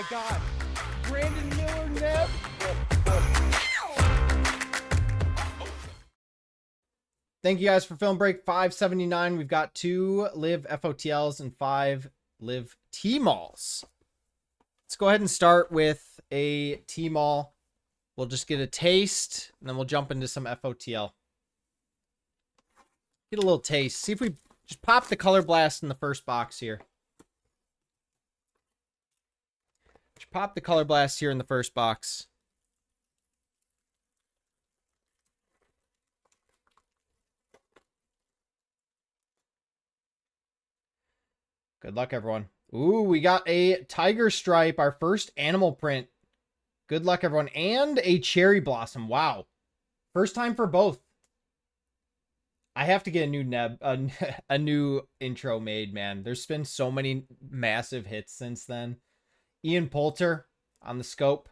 my God. Brandon Miller, Neb. Thank you guys for film break 579. We've got 2 live FOTLs and 5 live T-malls. Let's go ahead and start with a T-mall. We'll just get a taste, and then we'll jump into some FOTL. Get a little taste. See if we just pop the color blast in the first box here. Just pop the color blast here in the first box. Good luck, everyone. Ooh, we got a tiger stripe, our first animal print. Good luck, everyone. And a cherry blossom. Wow. First time for both. I have to get a new a new intro made, man. There's been so many massive hits since then. Ian Poulter on the scope.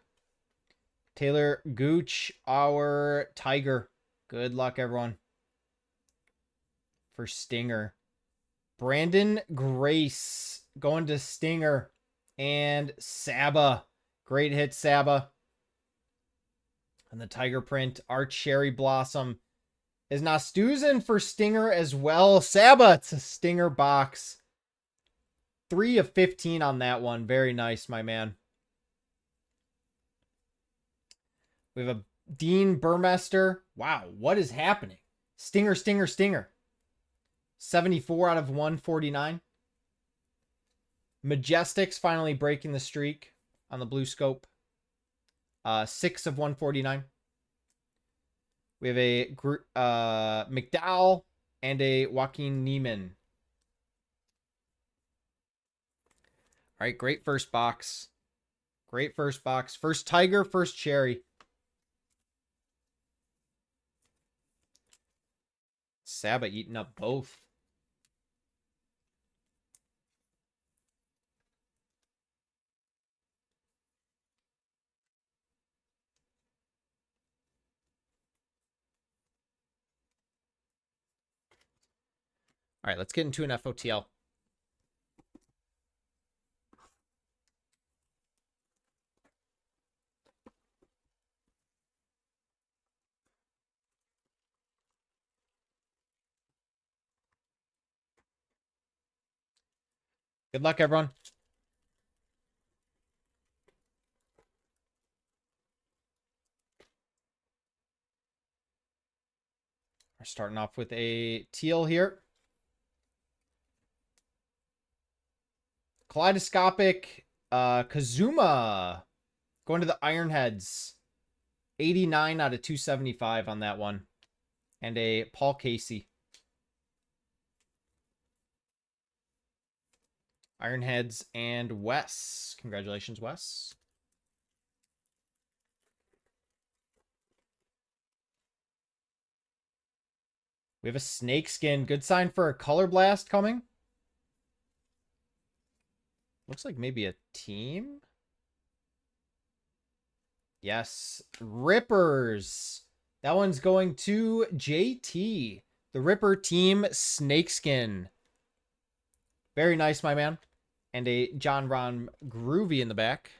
Taylor Gooch, our tiger. Good luck, everyone. For Stinger. Brandon Grace going to Stinger. And Saba. Great hit, Saba. And the tiger print, our cherry blossom is Nastuzen for Stinger as well. Saba, it's a Stinger box. 3 of 15 on that one. Very nice, my man. We have a Dean Burmester. Wow, what is happening? Stinger, Stinger, Stinger. 74 out of 149. Majestics finally breaking the streak on the blue scope. 6 of 149. We have a McDowell and a Joaquin Neiman. All right, great first box. Great first box. First tiger, first cherry. Saba eating up both. All right, let's get into an FOTL. Good luck, everyone. We're starting off with a teal here. Kaleidoscopic Kazuma going to the Ironheads. 89 out of 275 on that one. And a Paul Casey. Ironheads and Wes. Congratulations, Wes. We have a snakeskin. Good sign for a color blast coming. Looks like maybe a team. Yes. Rippers. That one's going to JT. The Ripper team snakeskin. Very nice, my man. And a John Ron Groovy in the back.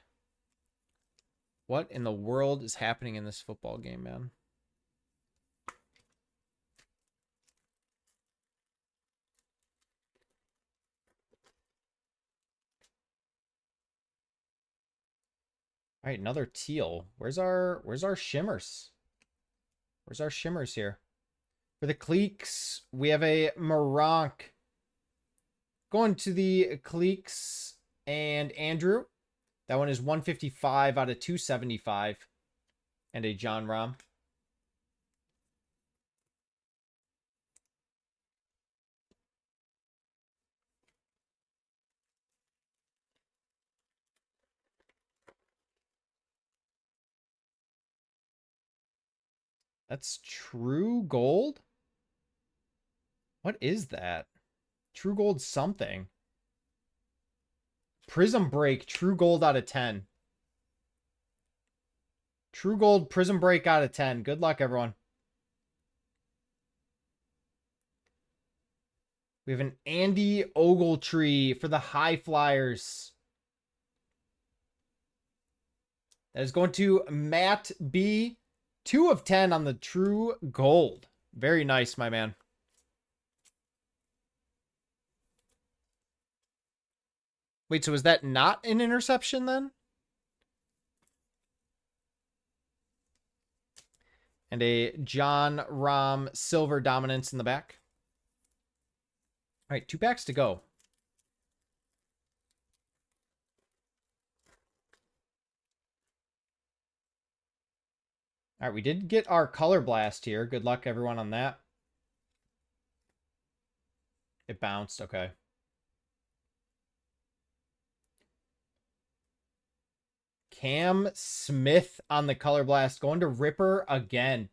What in the world is happening in this football game, man? All right, another teal. Where's our shimmers? Where's our shimmers here? For the Cleeks, we have a Moronk. Going to the Cleeks and Andrew. That one is 155 out of 275. And a John Rahm. That's true gold? What is that? True gold something. Prizm break, true gold out of 10. True gold, Prizm break out of 10. Good luck, everyone. We have an Andy Ogletree for the High Flyers. That is going to Matt B. 2 of 10 on the True Gold. Very nice, my man. Wait, so is that not an interception then? And a John Rahm silver dominance in the back. All right, 2 packs to go. All right, we did get our color blast here. Good luck, everyone, on that. It bounced. Okay. Cam Smith on the color blast. Going to Ripper again.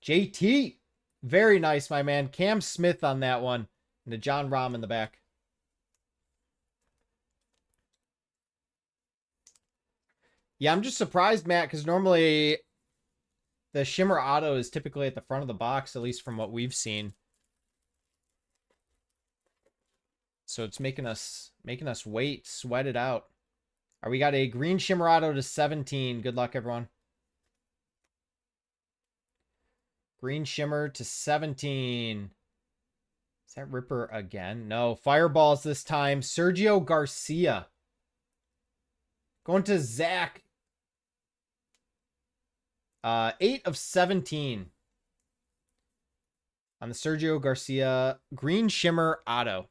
JT. Very nice, my man. Cam Smith on that one. And the John Rahm in the back. Yeah, I'm just surprised, Matt, because normally the Shimmer Auto is typically at the front of the box, at least from what we've seen. So it's making us wait, sweat it out. All right, we got a green Shimmer Auto to 17. Good luck, everyone. Green Shimmer to 17. Is that Ripper again? No, Fireballs this time. Sergio Garcia. Going to Zach. 8 of 17 on the Sergio Garcia Green Shimmer Auto.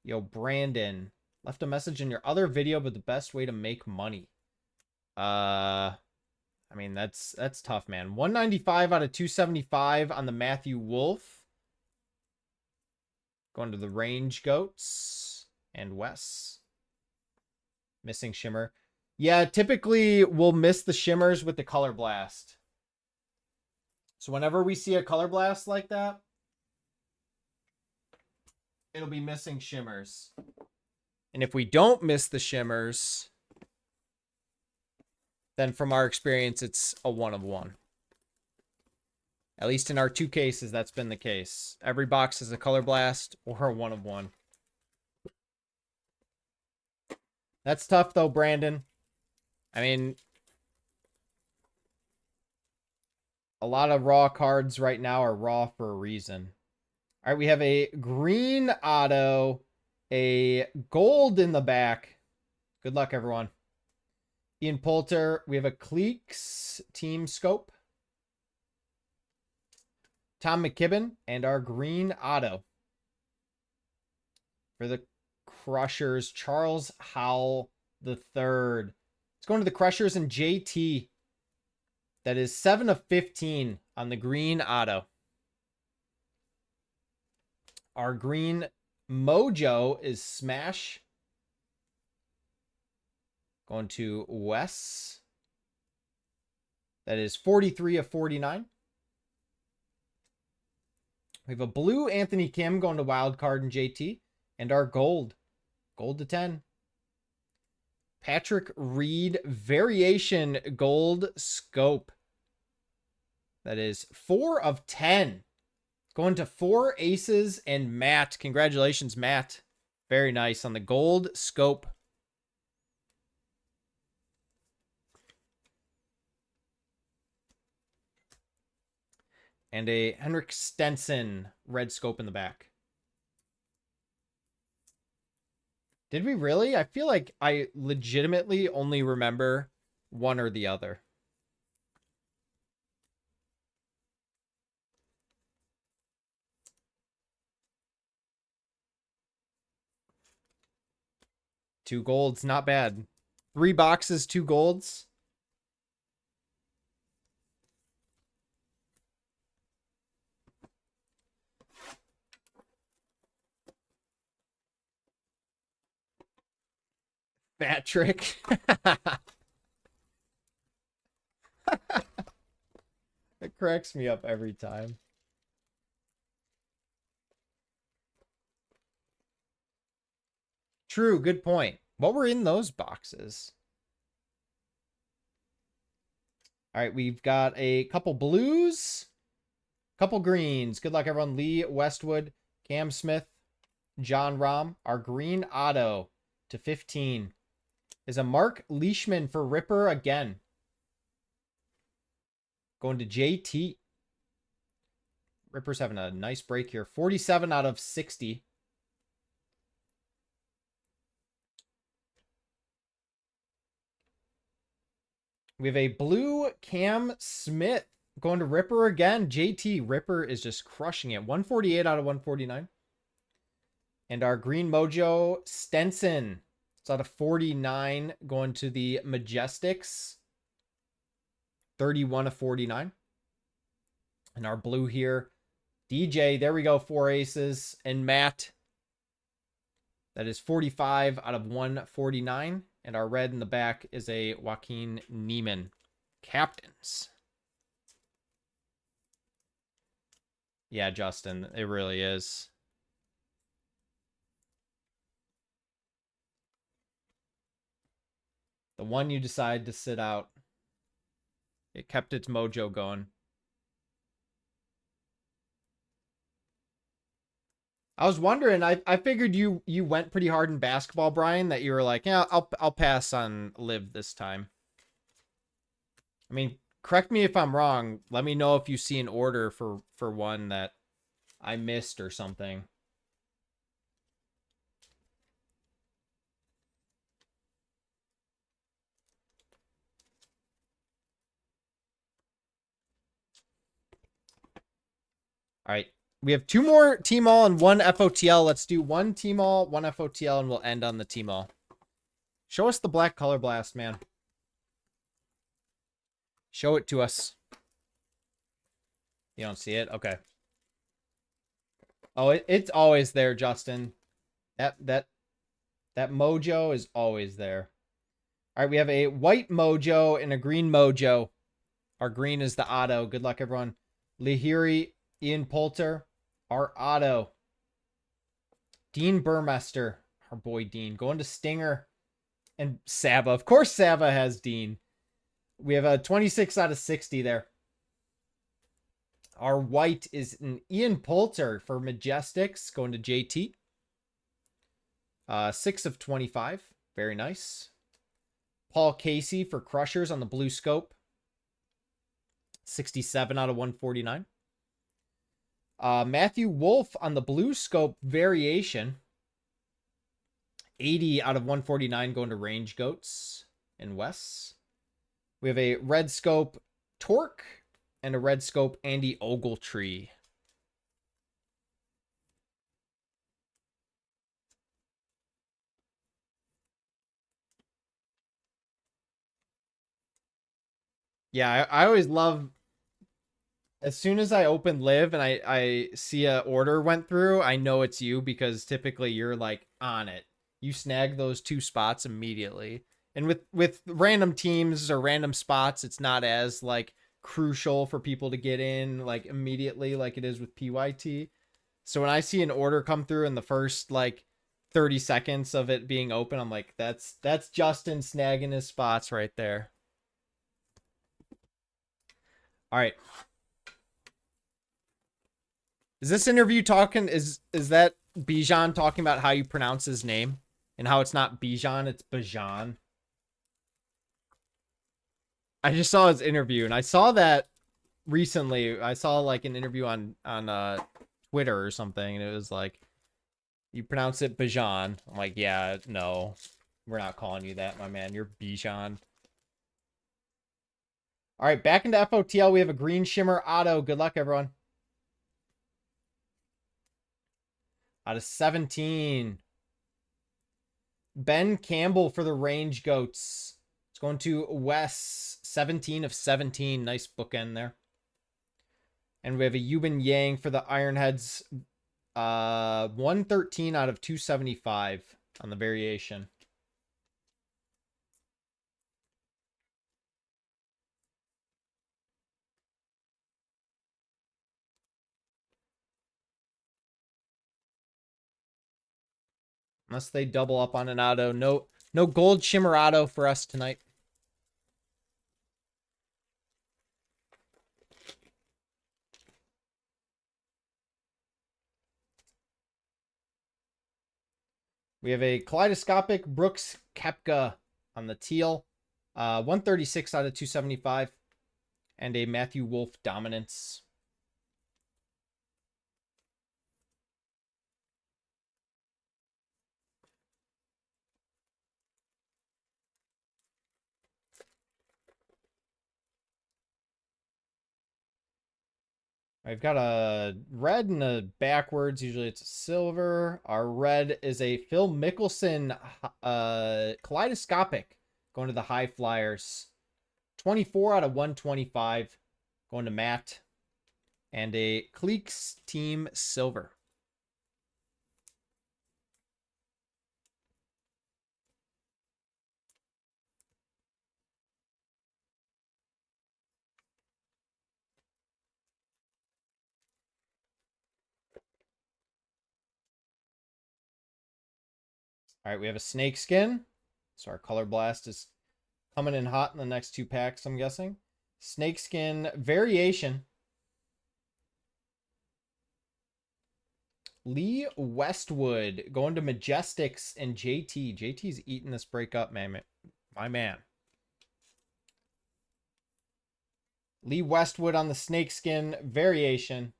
Yo, Brandon. Left a message in your other video, but the best way to make money. I mean, that's tough, man. 195 out of 275 on the Matthew Wolf. Going to the Range Goats and Wes. Missing Shimmer. Yeah, typically we'll miss the shimmers with the color blast. So whenever we see a color blast like that, it'll be missing shimmers. And if we don't miss the shimmers, then from our experience, it's a 1 of 1. At least in our 2 cases, that's been the case. Every box is a color blast or a 1 of 1. That's tough though, Brandon. I mean, a lot of raw cards right now are raw for a reason. All right, we have a green auto, a gold in the back. Good luck, everyone. Ian Poulter, we have a Cleeks Team Scope. Tom McKibben, and our green auto. For the Crushers, Charles Howell III. It's going to the Crushers and JT. That is 7 of 15 on the green auto. Our green Mojo is Smash. Going to Wes. That is 43 of 49. We have a blue Anthony Kim going to Wildcard and JT. And our gold. Gold to 10. Patrick Reed Variation Gold Scope. That is 4 of 10. Going to 4 aces and Matt. Congratulations, Matt. Very nice on the gold scope. And a Henrik Stenson red scope in the back. Did we really? I feel like I legitimately only remember one or the other. Two golds, not bad. 3 boxes, 2 golds. Fat trick. It cracks me up every time. True, good point. What were in those boxes? All right, we've got a couple blues, couple greens. Good luck, everyone. Lee Westwood, Cam Smith, John Rahm. Our green auto to 15. is a Mark Leishman for Ripper again. Going to JT. Ripper's having a nice break here. 47 out of 60. We have a blue Cam Smith going to Ripper again. JT. Ripper is just crushing it. 148 out of 149. And our green mojo Stenson. It's out of 49 going to the Majestics. 31 of 49. And our blue here, DJ. There we go. 4 aces. And Matt. That is 45 out of 149. And our red in the back is a Joaquin Neiman. Captains. Yeah, Justin, it really is. The one you decide to sit out. It kept its mojo going. I was wondering, I figured you went pretty hard in basketball, Brian, that you were like, yeah, I'll pass on Liv this time. I mean, correct me if I'm wrong. Let me know if you see an order for one that I missed or something. All right. We have 2 more Team All and 1 FOTL. Let's do 1 Team All, 1 FOTL, and we'll end on the Team All. Show us the black color blast, man. Show it to us. You don't see it? Okay. Oh, it's always there, Justin. That mojo is always there. All right, we have a white mojo and a green mojo. Our green is the auto. Good luck, everyone. Lahiri, Ian Poulter, our auto. Dean Burmester, our boy Dean. Going to Stinger and Saba. Of course Saba has Dean. We have a 26 out of 60 there. Our white is an Ian Poulter for Majestics. Going to JT. 6 of 25. Very nice. Paul Casey for Crushers on the blue scope. 67 out of 149. Matthew Wolf on the blue scope variation. 80 out of 149 going to Range Goats and Wes. We have a red scope Torque and a red scope Andy Ogletree. Yeah, I always love, as soon as I open Live and I see a order went through, I know it's you because typically you're like on it. You snag those 2 spots immediately. And with random teams or random spots, it's not as like crucial for people to get in like immediately like it is with PYT. So when I see an order come through in the first like 30 seconds of it being open, I'm like, that's Justin snagging his spots right there. All right. Is this interview talking, is that Bijan talking about how you pronounce his name and how it's not Bijan, it's Bijan? I just saw his interview and I saw that recently. I saw like an interview on Twitter or something and it was like, you pronounce it Bijan. I'm like, yeah, no, we're not calling you that, my man. You're Bijan. All right, back into FOTL. We have a green shimmer auto. Good luck, everyone. Out of 17. Ben Campbell for the Range Goats. It's going to Wes. 17 of 17. Nice bookend there. And we have a Yuban Yang for the Ironheads. 113 out of 275 on the variation. Unless they double up on an auto. No gold shimmer auto for us tonight. We have a kaleidoscopic Brooks Koepka on the teal. 136 out of 275. And a Matthew Wolf dominance. I've got a red and a backwards. Usually it's a silver. Our red is a Phil Mickelson kaleidoscopic going to the high flyers. 24 out of 125 going to Matt. And a Cleeks team silver. All right, we have a snake skin. So our color blast is coming in hot in the next two packs, I'm guessing. Snakeskin variation. Lee Westwood going to Majestics and JT. JT's eating this break up, man. My man. Lee Westwood on the snakeskin variation.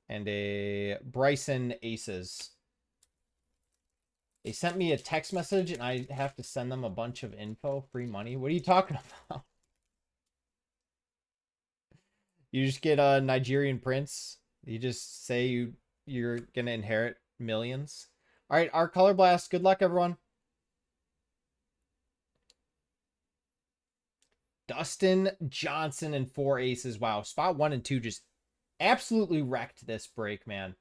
And a Bryson Aces. They sent me a text message and I have to send them a bunch of info, free money. What are you talking about? You just get a Nigerian prince. You just say you're gonna inherit millions. All right, our color blast. Good luck, everyone. Dustin Johnson and 4 aces. Wow, spot 1 and 2 just absolutely wrecked this break, man.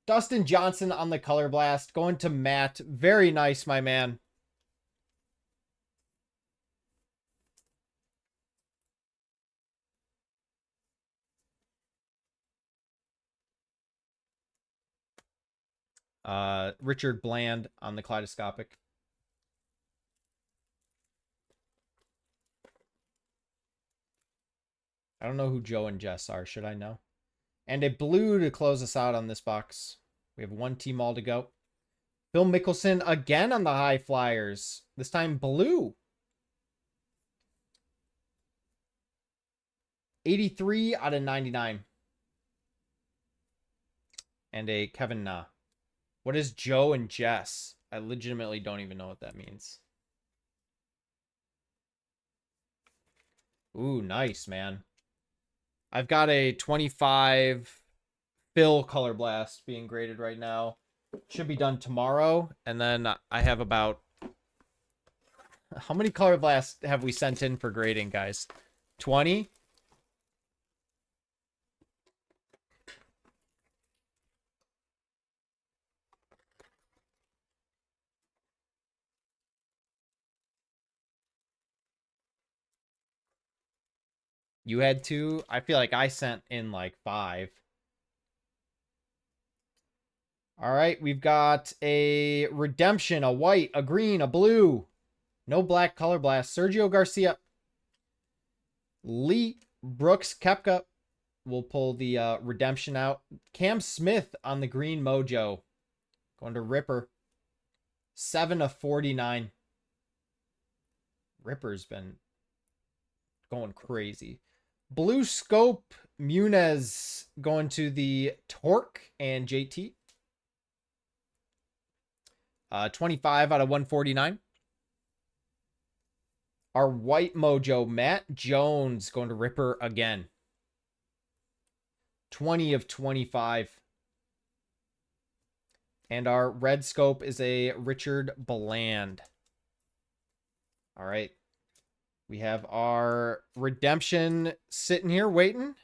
Dustin Johnson on the color blast. Going to Matt. Very nice, my man. Richard Bland on the kaleidoscopic. I don't know who Joe and Jess are. Should I know? And a blue to close us out on this box. We have one team all to go. Phil Mickelson again on the high flyers. This time blue. 83 out of 99. And a Kevin Na. What is Joe and Jess? I legitimately don't even know what that means. Ooh, nice, man. I've got a 25 Phil Color Blast being graded right now. Should be done tomorrow. And then I have about... How many Color Blasts have we sent in for grading, guys? 20? You had 2? I feel like I sent in like 5. All right, we've got a redemption, a white, a green, a blue. No black color blast. Sergio Garcia. Lee Brooks Koepka. We'll pull the redemption out. Cam Smith on the green mojo. Going to Ripper. 7 of 49. Ripper's been going crazy. Blue Scope Muniz going to the Torque and JT. 25 out of 149. Our white mojo, Matt Jones, going to Ripper again. 20 of 25. And our red scope is a Richard Bland. All right. We have our redemption sitting here waiting.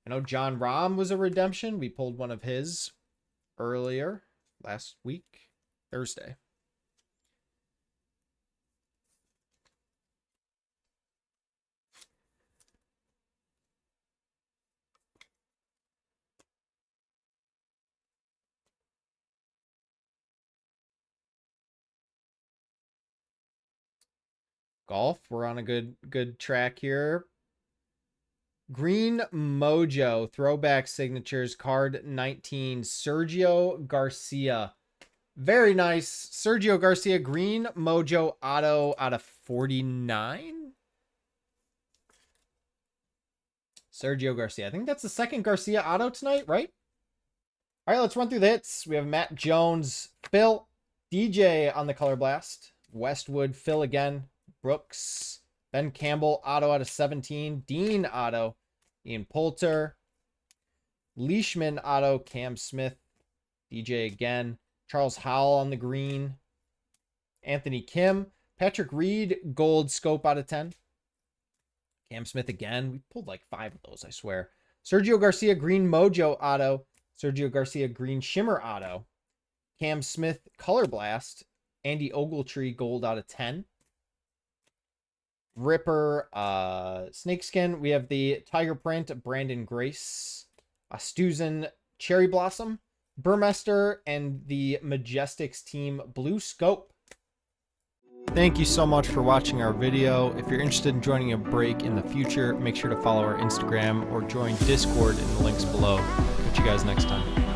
I know John Rahm was a redemption. We pulled one of his earlier last week, Thursday. Golf, we're on a good track here. Green Mojo, throwback signatures, card 19, Sergio Garcia. Very nice. Sergio Garcia, Green Mojo auto out of 49. Sergio Garcia. I think that's the second Garcia auto tonight, right? All right, let's run through the hits. We have Matt Jones, Phil, DJ on the Color Blast, Westwood, Phil again, Brooks, Ben Campbell, auto out of 17, Dean auto, Ian Poulter, Leishman auto, Cam Smith, DJ again, Charles Howell on the green, Anthony Kim, Patrick Reed, gold scope out of 10, Cam Smith again. We pulled like 5 of those, I swear. Sergio Garcia, green Mojo auto, Sergio Garcia, green shimmer auto, Cam Smith, Color Blast, Andy Ogletree, gold out of 10. Ripper, Snakeskin. We have the Tiger Print, Brandon Grace, Stuzen, Cherry Blossom, Burmester, and the Majestics team, Blue Scope. Thank you so much for watching our video. If you're interested in joining a break in the future, make sure to follow our Instagram or join Discord in the links below. Catch you guys next time.